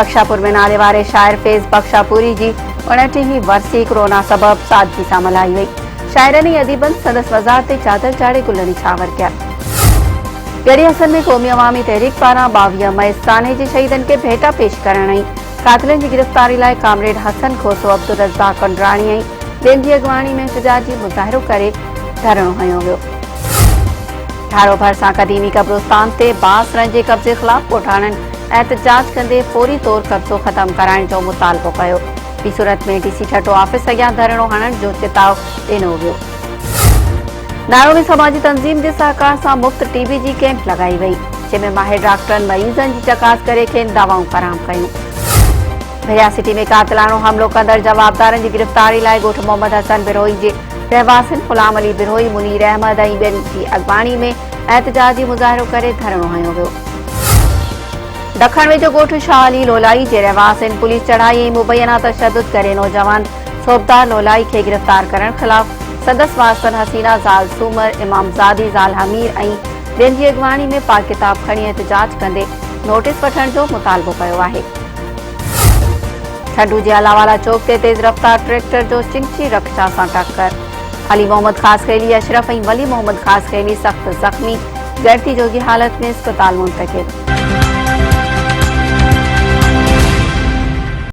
बख्शापुर में नाले वारे शाइर फैज़ बख्शापुरी जी 29 वर्षीय कोरोना सबब सादगी सां मल्हाई वई। शाइरनि अदीबन संदसि वज़ार ते चादर चाढ़े गुल निछावर कया। ॻड़ी हसन में क़ौमी अवामी तहरीक पारां 22 मई साने जे शहीदनि खे भेटा पेश करण ऐं कातिलनि जी गिरफ़्तारी लाइ कामरेड हसन खोसो अब्दुल रज़ाक कंडराणी ऐं ॿियनि जी अॻवानी में एहतजाजी मुज़ाहिरो करे धरणो हंयो वियो। ठारो भरिसां क़दीमी क़ब्रिस्तान ते बासरनि जे कब्ज़े ख़िलाफ़ ॻोठाणनि एहतजाज कंदे फौरी तौर कब्ज़ो ख़त्म कराइण जो मुतालबो कयो। ॿी सूरत में डीसी ठटो ऑफिस अॻियां धरणो हणण जो चिताव ॾिनो वियो। नारो में समाजी तंज़ीम जे सहकार सां मुफ़्त टीबी जी कैंप लगाई वई, जंहिंमें माहिर डॉक्टरनि मरीज़नि जी चकास करे खेनि दवाऊं फराहम कयूं। भैया सिटी में कातिलानो हमलो कंदड़ जवाबदारनि जी गिरफ़्तारी लाइ ॻोठ मोहम्मद हसन बिरोही जे रहवासियुनि ग़ुलाम अली बिरोही, मुनीर अहमद ऐं ॿियनि जी अॻवानी में एहतजाजी मुज़ाहिरो करे धरणो हंयो वियो। ॾखण वेझो ॻोठ शाह अली लोलाई जे रहवासियुनि पुलिस चढ़ाई ऐं मुबैना तशद्दुद करे नौजवान सोबदार लोलाई खे गिरफ़्तार करण ख़िलाफ़ संदसि वारसनि हसीना ज़ाल सूमर, इमामज़ादी ज़ाल हमीर ऐं ॿियनि जी अॻवानी में पाक किताब खणी एहतजाज कंदे नोटिस वठण जो मुतालबो कयो आहे। ठंडू जे अलावाला चौक ते तेज़ रफ़्तार ट्रैक्टर जो चिंची रक्षा सां टक्कर। अली मोहम्मद ख़ासख़ैली अशरफ ऐं वली मोहम्मद ख़ासख़ैली सख़्त ज़ख़्मी, ॻणती जोगी हालत में अस्पताल मुंतक़िल।